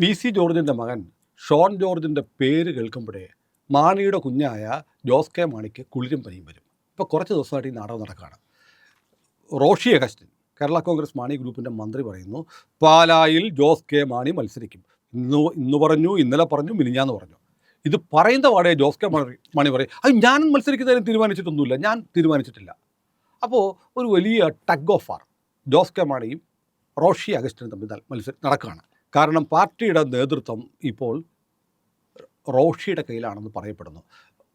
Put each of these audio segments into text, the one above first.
P C ജോർജിൻ്റെ മകൻ Sean ജോർജിൻ്റെ പേര് കേൾക്കുമ്പോഴേ മാണിയുടെ കുഞ്ഞായ ജോസ് കെ മാണിക്ക് കുളിരും പനിയും വരും. ഇപ്പോൾ കുറച്ച് ദിവസമായിട്ട് ഈ നാടകം നടക്കുകയാണ്. റോഷി അഗസ്റ്റിൻ, കേരള കോൺഗ്രസ് മാണി ഗ്രൂപ്പിൻ്റെ മന്ത്രി, പറയുന്നു പാലായിൽ ജോസ് കെ മാണി മത്സരിക്കും. ഇന്ന് പറഞ്ഞു, ഇന്നലെ പറഞ്ഞു, മിനിഞ്ഞാന്ന് പറഞ്ഞു. ഇത് പറയുന്ന പാടെ ജോസ് കെ മാണി പറയും, അത് ഞാൻ മത്സരിക്കുന്നതിന് തീരുമാനിച്ചിട്ടൊന്നുമില്ല, ഞാൻ തീരുമാനിച്ചിട്ടില്ല. അപ്പോൾ ഒരു വലിയ tug of war Jose K മാണിയും റോഷി അഗസ്റ്റിനും തമ്മിൽ നടക്കുകയാണ്. കാരണം പാർട്ടിയുടെ നേതൃത്വം ഇപ്പോൾ റോഷിയുടെ കയ്യിലാണെന്ന് പറയപ്പെടുന്നു.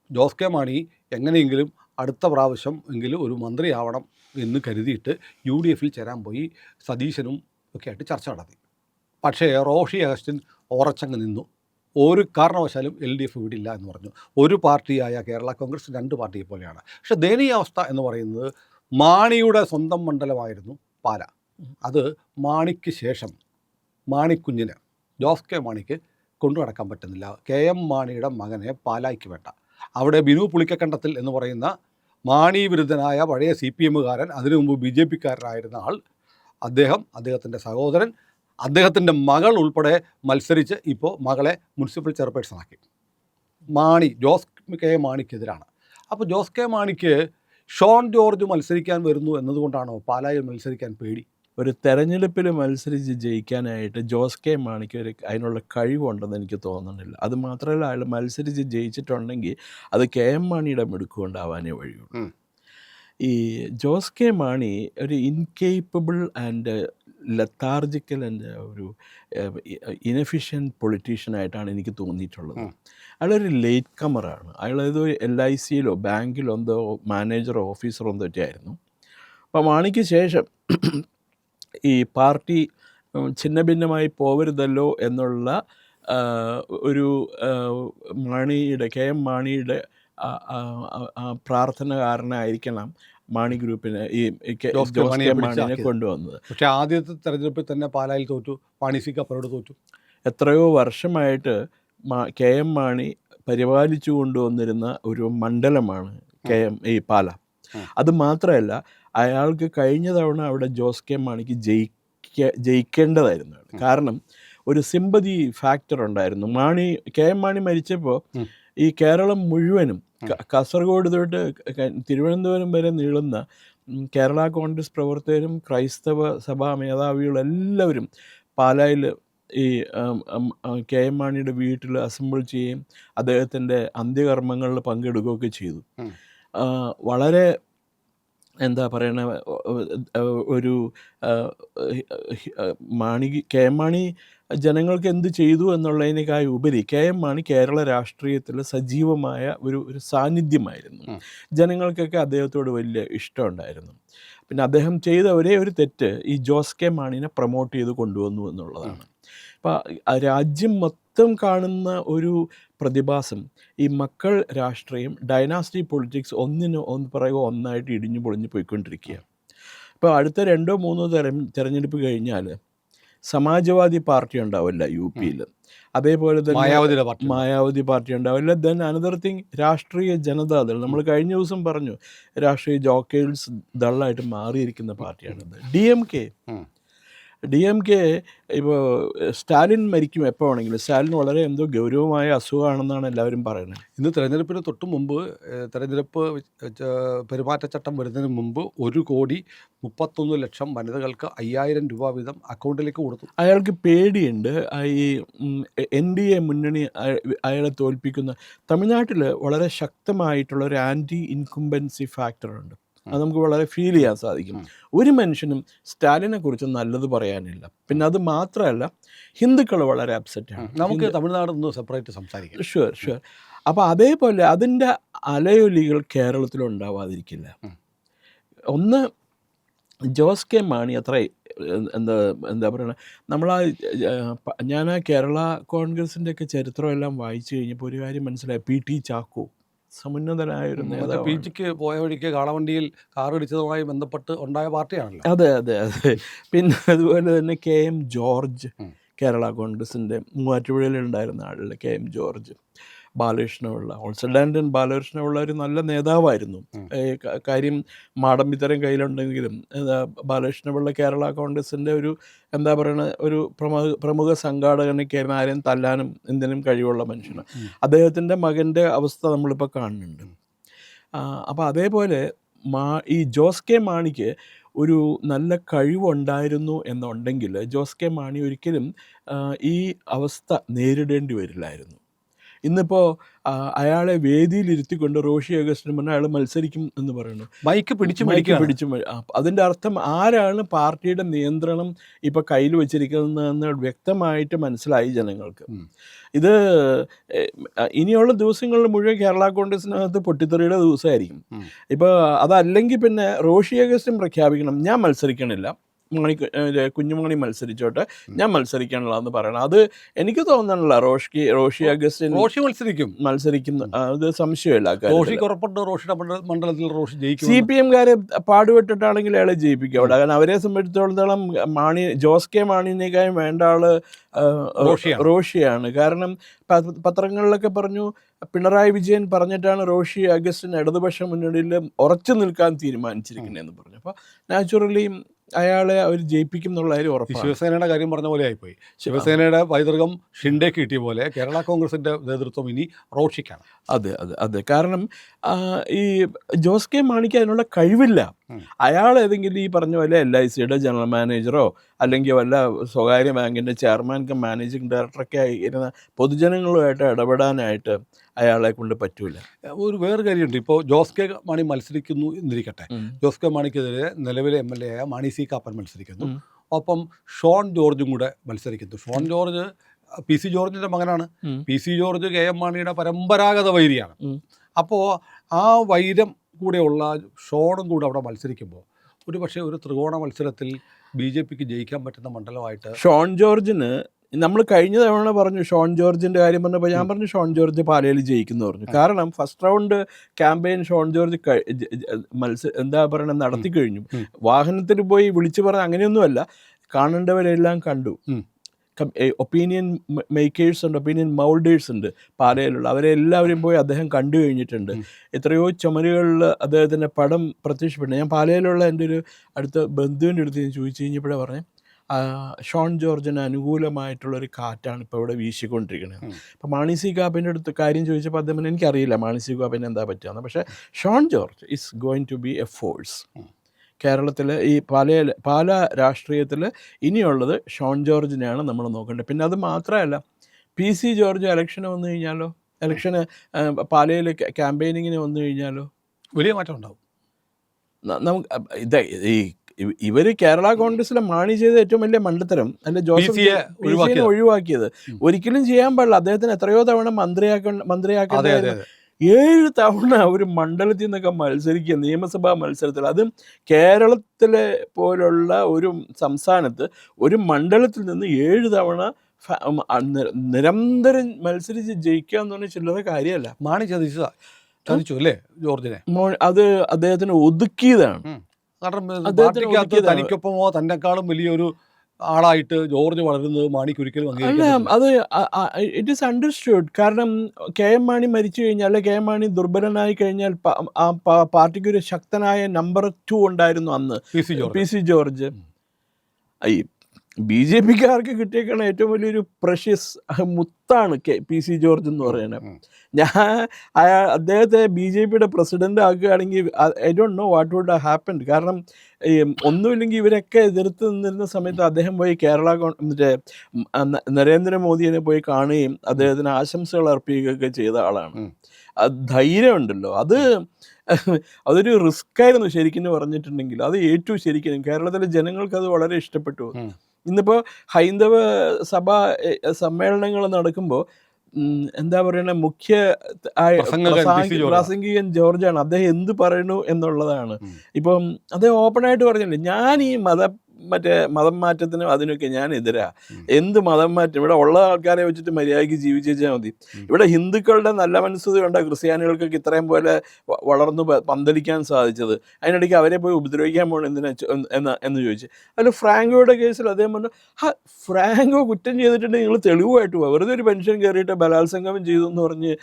ജോസ് കെ മാണി എങ്ങനെയെങ്കിലും അടുത്ത പ്രാവശ്യം എങ്കിലും ഒരു മന്ത്രിയാവണം എന്ന് കരുതിയിട്ട് UDF ചേരാൻ പോയി. സതീശനും ഒക്കെ ആയിട്ട് ചർച്ച നടത്തി. പക്ഷേ റോഷി അഗസ്റ്റിൻ ഉറച്ചങ്ങ് നിന്നു. ഒരു കാരണവശാലും LDF വിടില്ല എന്ന് പറഞ്ഞു. ഒരു പാർട്ടിയായ കേരള കോൺഗ്രസ് രണ്ട് പാർട്ടിയെ പോലെയാണ്. പക്ഷേ ദയനീയാവസ്ഥ എന്ന് പറയുന്നത് മാണിയുടെ സ്വന്തം മണ്ഡലമായിരുന്നു പാല. അത് മാണിക്ക് ശേഷം മാണിക്കുഞ്ഞിന്, ജോസ് കെ മാണിക്ക് കൊണ്ടു നടക്കാൻ പറ്റുന്നില്ല. KM മാണിയുടെ മകനെ പാലായ്ക്ക് വേണ്ട. അവിടെ ബിനു പുളിക്കക്കണ്ടത്തിൽ എന്ന് പറയുന്ന മാണി വിരുദ്ധനായ പഴയ CPM-കാരൻ, അതിനു മുമ്പ് BJP-കാരനായിരുന്ന ആൾ, അദ്ദേഹത്തിൻ്റെ സഹോദരൻ, അദ്ദേഹത്തിൻ്റെ മകൾ ഉൾപ്പെടെ മത്സരിച്ച് ഇപ്പോൾ മകളെ മുനിസിപ്പൽ ചെയർപേഴ്സണാക്കി. മാണി ജോസ് കെ മാണിക്കെതിരാണ്. അപ്പോൾ ജോസ് കെ മാണിക്ക് ഷോൺ ജോർജ് മത്സരിക്കാൻ വരുന്നു എന്നതുകൊണ്ടാണോ പാലായിൽ മത്സരിക്കാൻ പേടി? ഒരു തെരഞ്ഞെടുപ്പിൽ മത്സരിച്ച് ജയിക്കാനായിട്ട് ജോസ് കെ മാണിക്ക് അതിനുള്ള കഴിവുണ്ടെന്ന് എനിക്ക് തോന്നുന്നില്ല. അത് മാത്രമല്ല, അയാൾ മത്സരിച്ച് ജയിച്ചിട്ടുണ്ടെങ്കിൽ അത് KM മാണിയുടെ മിടുക്കുകൊണ്ടാവാനേ വഴിയുള്ളൂ. ഈ ജോസ് കെ മാണി ഒരു ഇൻകേപ്പബിൾ ആൻഡ് ലത്താർജിക്കൽ ആൻഡ് ഒരു ഇനെഫിഷ്യൻറ്റ് പൊളിറ്റീഷ്യനായിട്ടാണ് എനിക്ക് തോന്നിയിട്ടുള്ളത്. അയാളൊരു ലേറ്റ് കമറാണ്. അയാളേതോ LIC-യിലോ ബാങ്കിലോ എന്തോ മാനേജറോ ഓഫീസറോ എന്തോ ആയിരുന്നു. അപ്പോൾ മാണിക്ക് ശേഷം ഈ പാർട്ടി ഛിന്നഭിന്നമായി പോവരുതല്ലോ എന്നുള്ള ഒരു മാണിയുടെ KM മാണിയുടെ പ്രാർത്ഥന കാരണമായിരിക്കണം മാണി ഗ്രൂപ്പിനെ ഈ ജോസ് കെ മാണിനെ കൊണ്ടുവന്നത്. പക്ഷേ ആദ്യത്തെ തെരഞ്ഞെടുപ്പിൽ തന്നെ പാലായിൽ തോറ്റു, പാണിസിക്കപ്പറോട് തോറ്റു. എത്രയോ വർഷമായിട്ട് KM മാണി പരിപാലിച്ചു കൊണ്ടുവന്നിരുന്ന ഒരു മണ്ഡലമാണ് ഈ പാല. അത് മാത്രമല്ല, അയാൾക്ക് കഴിഞ്ഞ തവണ അവിടെ ജോസ് കെ മാണിക്ക് ജയിക്കേണ്ടതായിരുന്നു. കാരണം ഒരു സിമ്പതി ഫാക്ടർ ഉണ്ടായിരുന്നു. KM മാണി മരിച്ചപ്പോൾ ഈ കേരളം മുഴുവനും, കാസർഗോഡ് തൊട്ട് തിരുവനന്തപുരം വരെ നീളുന്ന കേരള കോൺഗ്രസ് പ്രവർത്തകരും ക്രൈസ്തവ സഭാ മേധാവികളെല്ലാവരും പാലായിൽ ഈ KM മാണിയുടെ വീട്ടിൽ അസംബിൾ ചെയ്യുകയും അദ്ദേഹത്തിൻ്റെ അന്ത്യകർമ്മങ്ങളിൽ പങ്കെടുക്കുകയൊക്കെ ചെയ്തു. വളരെ എന്താ പറയണ, ഒരു KM മാണി ജനങ്ങൾക്ക് എന്ത് ചെയ്തു എന്നുള്ളതിനേക്കാൾ ഉപരി KM മാണി കേരള രാഷ്ട്രീയത്തിൽ സജീവമായ ഒരു സാന്നിധ്യമായിരുന്നു. ജനങ്ങൾക്കൊക്കെ അദ്ദേഹത്തോട് വലിയ ഇഷ്ടമുണ്ടായിരുന്നു. പിന്നെ അദ്ദേഹം ചെയ്ത ഒരേ ഒരു തെറ്റ് ഈ ജോസ് കെ മാണിനെ പ്രൊമോട്ട് ചെയ്ത് കൊണ്ടുവന്നു എന്നുള്ളതാണ്. അപ്പോൾ രാജ്യം മൊത്തം കാണുന്ന ഒരു പ്രതിഭാസം ഈ മക്കൾ രാഷ്ട്രീയം, ഡൈനാസ്റ്റി പൊളിറ്റിക്സ് പിറകെ ഒന്നായിട്ട് ഇടിഞ്ഞു പൊളിഞ്ഞു പോയിക്കൊണ്ടിരിക്കുക. ഇപ്പോൾ അടുത്ത 2-3 തെരഞ്ഞെടുപ്പ് കഴിഞ്ഞാൽ സമാജ്വാദി പാർട്ടി ഉണ്ടാവില്ല UP-യിൽ, അതേപോലെ തന്നെ മായാവതി പാർട്ടി ഉണ്ടാവില്ല. ദെൻ അനദർ തിങ്, രാഷ്ട്രീയ ജനതാദൾ. നമ്മൾ കഴിഞ്ഞ ദിവസം പറഞ്ഞു, രാഷ്ട്രീയ ജോക്കേഴ്സ് ദളായിട്ട് മാറിയിരിക്കുന്ന പാർട്ടിയാണിത്. DMK ഇപ്പോൾ സ്റ്റാലിൻ മരിക്കും എപ്പോൾ വേണമെങ്കിലും. സ്റ്റാലിൻ വളരെ എന്തോ ഗൗരവമായ അസുഖമാണെന്നാണ് എല്ലാവരും പറയുന്നത്. ഇന്ന് തെരഞ്ഞെടുപ്പിന് തൊട്ട് മുമ്പ്, തെരഞ്ഞെടുപ്പ് പെരുമാറ്റച്ചട്ടം വരുന്നതിന് മുമ്പ് 1,31,00,000 വനിതകൾക്ക് 5,000 രൂപ വീതം അക്കൗണ്ടിലേക്ക് കൊടുത്തു. അയാൾക്ക് പേടിയുണ്ട്. ഈ NDA മുന്നണി അയാളെ തോൽപ്പിക്കുന്ന തമിഴ്നാട്ടിൽ വളരെ ശക്തമായിട്ടുള്ള ഒരു ആൻറ്റി ഇൻകുംബൻസി ഫാക്ടറുണ്ട്. അത് നമുക്ക് വളരെ ഫീൽ ചെയ്യാൻ സാധിക്കും. ഒരു മനുഷ്യനും സ്റ്റാലിനെ കുറിച്ച് നല്ലത് പറയാനില്ല. പിന്നെ അത് മാത്രമല്ല, ഹിന്ദുക്കൾ വളരെ അപ്സെറ്റാണ്. നമുക്ക് തമിഴ്നാട് ഒന്ന് സെപ്പറേറ്റ് സംസാരിക്കാം. ഷുവർ. അപ്പോൾ അതേപോലെ അതിൻ്റെ അലയൊലികൾ കേരളത്തിലുണ്ടാവാതിരിക്കില്ല. ഒന്ന്, ജോസ് കെ മാണി അത്ര എന്താ പറയുക, ഞാൻ കേരള കോൺഗ്രസിൻ്റെയൊക്കെ ചരിത്രമെല്ലാം വായിച്ചു കഴിഞ്ഞപ്പോൾ ഒരു കാര്യം മനസ്സിലായി. PT ചാക്കോ സമുന്നതനായൊരു നേതാവ്. PGക്ക് പോയ വഴിക്ക് കാളവണ്ടിയിൽ കാറിടിച്ചതുമായി ബന്ധപ്പെട്ട് ഉണ്ടായ പാർട്ടിയാണല്ലോ. അതെ. പിന്നെ അതുപോലെ തന്നെ KM ജോർജ്, കേരള കോൺഗ്രസിൻ്റെ മൂവാറ്റുപുഴയിലുണ്ടായിരുന്ന ആളുടെ KM ജോർജ്. ബാലകൃഷ്ണപിള്ള, ഓൾസഡാൻഡൻ ബാലകൃഷ്ണപിള്ള ഒരു നല്ല നേതാവായിരുന്നു. കാര്യം മാടമ്പിത്തരം കയ്യിലുണ്ടെങ്കിലും ബാലകൃഷ്ണപിള്ള കേരള കോൺഗ്രസിൻ്റെ ഒരു എന്താ പറയുക ഒരു പ്രമുഖ സംഘാടകനൊക്കെയായിരുന്നു. ആരെയും തല്ലാനും എന്തിനും കഴിവുള്ള മനുഷ്യനാണ്. അദ്ദേഹത്തിൻ്റെ മകൻ്റെ അവസ്ഥ നമ്മളിപ്പോൾ കാണുന്നുണ്ട്. അപ്പോൾ അതേപോലെ ഈ ജോസ് കെ മാണിക്ക് ഒരു നല്ല കഴിവുണ്ടായിരുന്നു എന്നുണ്ടെങ്കിൽ ജോസ് കെ മാണി ഒരിക്കലും ഈ അവസ്ഥ നേരിടേണ്ടി വരില്ലായിരുന്നു. ഇന്നിപ്പോൾ അയാളെ വേദിയിലിരുത്തിക്കൊണ്ട് റോഷി അഗസ്റ്റിൻ പറഞ്ഞാൽ അയാൾ മത്സരിക്കും എന്ന് പറയുന്നു. മൈക്ക് പിടിച്ചു അതിൻ്റെ അർത്ഥം ആരാണ് പാർട്ടിയുടെ നിയന്ത്രണം ഇപ്പോൾ കയ്യിൽ വെച്ചിരിക്കുന്നതെന്ന് വ്യക്തമായിട്ട് മനസ്സിലായി ജനങ്ങൾക്ക്. ഇത് ഇനിയുള്ള ദിവസങ്ങളിൽ മുഴുവൻ കേരള കോൺഗ്രസിനകത്ത് പൊട്ടിത്തെറിയുടെ ദിവസമായിരിക്കും. ഇപ്പോൾ അതല്ലെങ്കിൽ പിന്നെ റോഷി അഗസ്റ്റിൻ പ്രഖ്യാപിക്കണം, ഞാൻ മത്സരിക്കണില്ല, കുഞ്ഞുമണി മത്സരിച്ചോട്ടെ, ഞാൻ മത്സരിക്കാനുള്ളതെന്ന് പറയണം. അത് എനിക്ക് തോന്നണില്ല റോഷി അഗസ്റ്റിൻ മത്സരിക്കുന്നു, അത് സംശയമില്ല. CPM-കാരെ പാടുപെട്ടിട്ടാണെങ്കിൽ അയാളെ ജയിപ്പിക്കും അവിടെ. കാരണം അവരെ സംബന്ധിച്ചിടത്തോളം ജോസ് കെ മാണിനേക്കാളും വേണ്ട ആള് റോഷിയാണ്. കാരണം പത്രങ്ങളിലൊക്കെ പറഞ്ഞു പിണറായി വിജയൻ പറഞ്ഞിട്ടാണ് റോഷി അഗസ്റ്റിൻ ഇടതുപക്ഷ മുന്നണിയിൽ ഉറച്ചു നിൽക്കാൻ തീരുമാനിച്ചിരിക്കുന്നതെന്ന് പറഞ്ഞു. അപ്പോൾ നാച്ചുറലി അയാളെ അവർ ജയിപ്പിക്കും എന്നുള്ള കാര്യം ഉറപ്പാണ്. ശിവസേനയുടെ കാര്യം പറഞ്ഞ പോലെ ആയിപ്പോയി. ശിവസേനയുടെ പൈതൃകം ഷിൻഡേക്ക് കിട്ടിയ പോലെ കേരള കോൺഗ്രസിൻ്റെ നേതൃത്വം ഇനി റോഷിക്കാണ്. അതെ. കാരണം ഈ ജോസ് കെ മാണിക്ക് അതിനുള്ള കഴിവില്ല. അയാൾ ഏതെങ്കിലും ഈ പറഞ്ഞ പോലെ LICയുടെ ജനറൽ മാനേജറോ അല്ലെങ്കിൽ വല്ല സ്വകാര്യ ബാങ്കിൻ്റെ ചെയർമാൻ മാനേജിങ് ഡയറക്ടറൊക്കെ ഇരുന്ന പൊതുജനങ്ങളുമായിട്ട് ഇടപെടാനായിട്ട് അയാളെ കൊണ്ട് പറ്റൂല. വേറെ കാര്യമുണ്ട്. ഇപ്പോൾ ജോസ് കെ മാണി മത്സരിക്കുന്നു എന്നിരിക്കട്ടെ. ജോസ് കെ മാണിക്കെതിരെ നിലവിലെ MLA ആയ മാണി സി കാപ്പൻ മത്സരിക്കുന്നു. ഒപ്പം ഷോൺ ജോർജും കൂടെ മത്സരിക്കുന്നു. ഷോൺ ജോർജ് PC ജോർജിൻ്റെ മകനാണ്. PC ജോർജ് KM മാണിയുടെ പരമ്പരാഗത വൈരിയാണ്. അപ്പോൾ ആ വൈരം കൂടെയുള്ള ഷോണും കൂടെ അവിടെ മത്സരിക്കുമ്പോൾ ഒരു പക്ഷേ ഒരു ത്രികോണ മത്സരത്തിൽ BJPക്ക് ജയിക്കാൻ പറ്റുന്ന മണ്ഡലമായിട്ട് ഷോൺ ജോർജിന് നമ്മൾ കഴിഞ്ഞ തവണ പറഞ്ഞു. ഷോൺ ജോർജിൻ്റെ കാര്യം പറഞ്ഞപ്പോൾ ഞാൻ പറഞ്ഞു ഷോൺ ജോർജ് പാലയിൽ ജയിക്കുന്നു പറഞ്ഞു. കാരണം first round campaign Shone George എന്താ പറയുക നടത്തി കഴിഞ്ഞു. വാഹനത്തിൽ പോയി വിളിച്ചു പറഞ്ഞ അങ്ങനെയൊന്നുമല്ല, കാണേണ്ടവരെല്ലാം കണ്ടു. ഒപ്പീനിയൻ മേക്കേഴ്സ് ഉണ്ട്, ഒപ്പീനിയൻ മൗൾഡേഴ്സ് ഉണ്ട് പാലയിലുള്ള, അവരെല്ലാവരും പോയി അദ്ദേഹം കണ്ടു കഴിഞ്ഞിട്ടുണ്ട്. എത്രയോ ചുമരുകളിൽ അദ്ദേഹത്തിൻ്റെ പടം പ്രത്യക്ഷപ്പെട്ടു. ഞാൻ പാലയിലുള്ള എൻ്റെ ഒരു അടുത്ത ബന്ധുവിൻ്റെ അടുത്ത് ഞാൻ ചോദിച്ചു കഴിഞ്ഞപ്പോഴേ പറഞ്ഞു ഷോൺ ജോർജിന് അനുകൂലമായിട്ടുള്ളൊരു കാറ്റാണ് ഇപ്പോൾ ഇവിടെ വീശിക്കൊണ്ടിരിക്കുന്നത്. അപ്പോൾ മാണി സി കാപ്പൻ്റെ അടുത്ത് കാര്യം ചോദിച്ചപ്പോൾ അദ്ദേഹം എനിക്കറിയില്ല മാണി സി കാപ്പന് എന്താ പറ്റുകയെന്ന്. പക്ഷേ Shone George is going to be a force. കേരളത്തിൽ ഈ പാല രാഷ്ട്രീയത്തിൽ ഇനിയുള്ളത് ഷോൺ ജോർജിനെയാണ് നമ്മൾ നോക്കേണ്ടത്. പിന്നെ അത് മാത്രമല്ല, PC ജോർജ് ഇലക്ഷന് വന്നു കഴിഞ്ഞാലോ, ഇലക്ഷന് പാലയിൽ ക്യാമ്പയിനിങ്ങിന് വന്നു കഴിഞ്ഞാലോ വലിയ മാറ്റം ഉണ്ടാവും. നമുക്ക് ഇവർ കേരള കോൺഗ്രസിലെ മാണി ചെയ്ത ഏറ്റവും വലിയ മണ്ടത്തരം അല്ല ജോസഫിനെ ഒഴിവാക്കിയത്. ഒരിക്കലും ചെയ്യാൻ പാടില്ല. അദ്ദേഹത്തിന് എത്രയോ തവണ മന്ത്രിയാക്കേണ്ട 7 തവണ ഒരു മണ്ഡലത്തിൽ നിന്നൊക്കെ മത്സരിക്കുക നിയമസഭാ മത്സരത്തിൽ. അതും കേരളത്തിലെ പോലുള്ള ഒരു സംസ്ഥാനത്ത് ഒരു മണ്ഡലത്തിൽ നിന്ന് 7 തവണ നിരന്തരം മത്സരിച്ച് ജയിക്കുക എന്ന് പറഞ്ഞാൽ ചില്ലറ കാര്യമല്ല. മാണി ചതിച്ചു അല്ലേ ജോർജിനെ? അത് അദ്ദേഹത്തിന് ഒതുക്കിയതാണ്. കാരണം തനിക്കൊപ്പമോ തന്നെക്കാളും വലിയൊരു ആളായിട്ട് ജോർജ് വളരുന്നത് മാണിക്ക് ഒരിക്കലും അല്ല. അത് ഇറ്റ് ഈസ് അണ്ടർസ്റ്റുഡ്. കാരണം KM മാണി മരിച്ചു കഴിഞ്ഞാൽ, അല്ലെ KM മാണി ദുർബലനായി കഴിഞ്ഞാൽ പാർട്ടിക്ക് ഒരു ശക്തനായ നമ്പർ 2 ഉണ്ടായിരുന്നു അന്ന്, PC ജോർജ്. ഈ BJPക്കാർക്ക് കിട്ടിയേക്കാണ് ഏറ്റവും വലിയൊരു പ്രഷ്യസ് മുത്താണ് PC ജോർജ് എന്ന് പറയുന്നത്. അദ്ദേഹത്തെ BJPയുടെ പ്രസിഡന്റ് ആക്കുകയാണെങ്കിൽ I don't know what would happen. കാരണം ഒന്നുമില്ലെങ്കിൽ ഇവരൊക്കെ എതിർത്ത് നിന്നിരുന്ന സമയത്ത് അദ്ദേഹം പോയി നരേന്ദ്രമോദിയെ പോയി കാണുകയും അദ്ദേഹത്തിന് ആശംസകൾ അർപ്പിക്കുകയൊക്കെ ചെയ്ത ആളാണ്. ധൈര്യമുണ്ടല്ലോ, അതൊരു റിസ്ക് ആയിരുന്നു ശരിക്കും പറഞ്ഞിട്ടുണ്ടെങ്കിൽ. അത് ഏറ്റവും ശരിക്കും കേരളത്തിലെ ജനങ്ങൾക്ക് അത് വളരെ ഇഷ്ടപ്പെട്ടു. ഇന്നിപ്പോൾ ഹൈന്ദവ സഭാ സമ്മേളനങ്ങൾ നടക്കുമ്പോൾ എന്താ പറയുക, മുഖ്യ പ്രാസംഗികൻ ജോർജാണ്. അദ്ദേഹം എന്ത് പറയുന്നു എന്നുള്ളതാണ്. ഇപ്പം അദ്ദേഹം ഓപ്പണായിട്ട് പറഞ്ഞില്ലേ, ഞാൻ ഈ മറ്റേ മതം മാറ്റത്തിനും അതിനൊക്കെ ഞാൻ എതിരാ. എന്ത് മതം മാറ്റം? ഇവിടെ ഉള്ള ആൾക്കാരെ വെച്ചിട്ട് മര്യാദയ്ക്ക് ജീവിച്ചാൽ മതി. ഇവിടെ ഹിന്ദുക്കളുടെ നല്ല മനസ്സത് കൊണ്ട് ക്രിസ്ത്യാനികൾക്കൊക്കെ ഇത്രയും പോലെ വളർന്നു പന്തലിക്കാൻ സാധിച്ചത്. അതിനിടയ്ക്ക് അവരെ പോയി ഉപദ്രവിക്കാൻ പോകണം എന്ന് ചോദിച്ചു. അതിൽ ഫ്രാങ്കോയുടെ കേസിൽ അദ്ദേഹം പറഞ്ഞു, ഫ്രാങ്കോ കുറ്റം ചെയ്തിട്ടുണ്ടെങ്കിൽ നിങ്ങൾ തെളിവുമായിട്ട് പോവുക. വെറുതെ ഒരു പെൻഷൻ കയറിയിട്ട് ബലാത്സംഗം ചെയ്തു എന്ന് പറഞ്ഞ്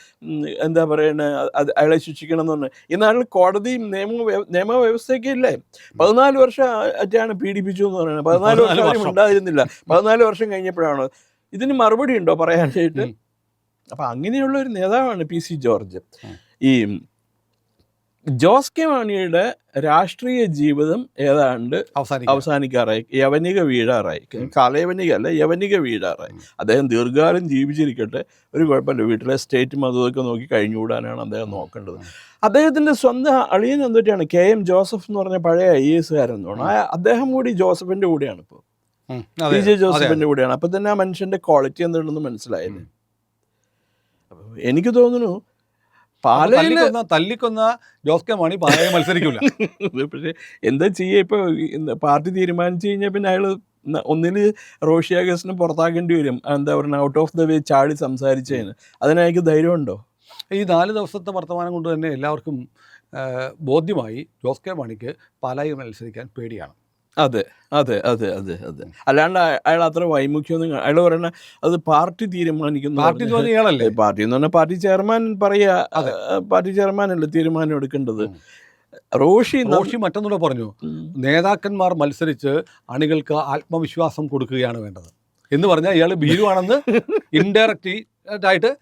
എന്താ പറയുന്നത്, അയാളെ ശിക്ഷിക്കണം എന്ന് പറഞ്ഞ്. ഈ നാട്ടിൽ കോടതിയും നിയമവ്യവസ്ഥയൊക്കെ ഇല്ലേ? 14 വർഷം ആയിട്ടാണ് പീഡിപ്പിച്ചു എന്ന് പറയുന്നത്. 14 വർഷം ഉണ്ടായിരുന്നില്ല. 14 വർഷം കഴിഞ്ഞപ്പോഴാണ്. ഇതിന് മറുപടി ഉണ്ടോ പറയാനായിട്ട്? അപ്പം അങ്ങനെയുള്ള ഒരു നേതാവാണ് PC ജോർജ്. ഈ ജോസ് കെ മാണിയുടെ രാഷ്ട്രീയ ജീവിതം ഏതാണ്ട് അവസാനിക്കാറായി, യവനിക വീഴാറായി. കാലയവനിക അല്ല, യവനിക വീഴാറായി. അദ്ദേഹം ദീർഘകാലം ജീവിച്ചിരിക്കട്ടെ, ഒരു കുഴപ്പമില്ല. വീട്ടിലെ സ്റ്റേറ്റും അതൊക്കെ നോക്കി കഴിഞ്ഞുകൂടാനാണ് അദ്ദേഹം നോക്കേണ്ടത്. അദ്ദേഹത്തിൻ്റെ സ്വന്തം അളിയൻ എന്തൊക്കെയാണ് KM ജോസഫ് എന്ന് പറഞ്ഞ പഴയ IAS കാരൻ തോന്നുന്നു. അദ്ദേഹം കൂടി ജോസഫിൻ്റെ കൂടെയാണ് ഇപ്പോൾ, PJ ജോസഫിൻ്റെ കൂടെയാണ്. അപ്പം തന്നെ ആ മനുഷ്യൻ്റെ ക്വാളിറ്റി എന്തുണ്ടെന്ന് മനസ്സിലായില്ലേ? എനിക്ക് തോന്നുന്നു തല്ലിക്കൊന്ന ജോസ് കെ മാണി പാലയിൽ മത്സരിക്കില്ല. പക്ഷേ എന്താ ചെയ്യുക, ഇപ്പോൾ പാർട്ടി തീരുമാനിച്ചു കഴിഞ്ഞാൽ പിന്നെ അയാൾ ഒന്നിൽ റോഷി അഗസ്റ്റിനെ പുറത്താക്കേണ്ടി വരും. എന്താ പറയുക, ഔട്ട് ഓഫ് ദ വേ ചാടി സംസാരിച്ചതിന്. അതിനയക്ക് ധൈര്യമുണ്ടോ? ഈ 4 ദിവസത്തെ വർത്തമാനം കൊണ്ട് തന്നെ എല്ലാവർക്കും ബോധ്യമായി ജോസ് കെ മാണിക്ക് പാലായിൽ മത്സരിക്കാൻ പേടിയാണ്. അതെ അതെ അതെ അതെ അതെ അല്ലാണ്ട് അയാൾ അത്ര വൈമുഖ്യമൊന്നും, അയാൾ പറയണ അത് പാർട്ടി തീരുമാനിക്കുന്നു. പാർട്ടി എന്ന് പറഞ്ഞാൽ പാർട്ടി ചെയർമാൻ പറയുക, പാർട്ടി ചെയർമാനല്ലേ തീരുമാനം എടുക്കേണ്ടത്. റോഷി മറ്റൊന്നുകൂടെ പറഞ്ഞു, നേതാക്കന്മാർ മത്സരിച്ച് അണികൾക്ക് ആത്മവിശ്വാസം കൊടുക്കുകയാണ് വേണ്ടത് എന്ന് പറഞ്ഞാൽ ഇയാൾ ഭീരുവാണെന്ന് ഇൻഡയറക്റ്റ് ആയിട്ട്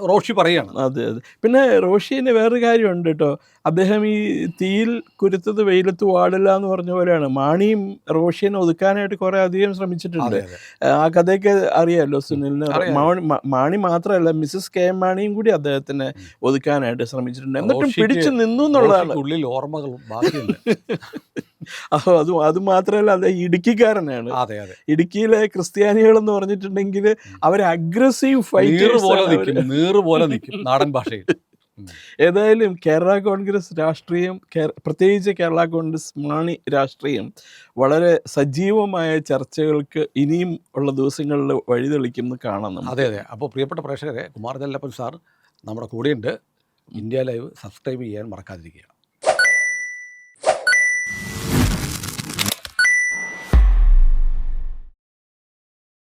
റോഷി പറയുകയാണ്. അതെ അതെ. പിന്നെ റോഷിന് വേറൊരു കാര്യമുണ്ട് കേട്ടോ. അദ്ദേഹം ഈ തീയിൽ കുരുത്തത് വെയിലത്ത് വാടില്ല എന്ന് പറഞ്ഞ പോലെയാണ്. മാണിയും റോഷിനെ ഒതുക്കാനായിട്ട് കുറേ അധികം ശ്രമിച്ചിട്ടുണ്ട്. ആ കഥയൊക്കെ അറിയാമല്ലോ സുനിലിന്. മാണി മാത്രമല്ല, മിസ്സസ് KM മാണിയും കൂടി അദ്ദേഹത്തിനെ ഒതുക്കാനായിട്ട് ശ്രമിച്ചിട്ടുണ്ട്. എന്നിട്ടും പിടിച്ചു നിന്നു എന്നുള്ളതാണ്. ഉള്ളിൽ ഓർമ്മകൾ ബാക്കിയുണ്ട്. അത് മാത്രമല്ല, അദ്ദേഹം ഇടുക്കിക്കാരനാണ്. ഇടുക്കിയിലെ ക്രിസ്ത്യാനികൾ എന്ന് പറഞ്ഞിട്ടുണ്ടെങ്കിൽ അവർ അഗ്രസീവ് ഫൈറ്റേഴ്സ് പോലെ നിൽക്കും നാടൻ ഭാഷയിൽ. ഏതായാലും കേരള കോൺഗ്രസ് രാഷ്ട്രീയം, പ്രത്യേകിച്ച് കേരള കോൺഗ്രസ് മാണി രാഷ്ട്രീയം വളരെ സജീവമായ ചർച്ചകൾക്ക് ഇനിയും ഉള്ള ദിവസങ്ങളിൽ വഴിതെളിക്കുമെന്ന് കാണാം. അതെ അതെ. അപ്പോൾ പ്രിയപ്പെട്ട പ്രേക്ഷകരെ, കുമാർ ചെല്ലപ്പൻ സാർ നമ്മുടെ കൂടെയുണ്ട്. ഇന്ത്യ ലൈവ് സബ്സ്ക്രൈബ് ചെയ്യാൻ മറക്കാതിരിക്കുക.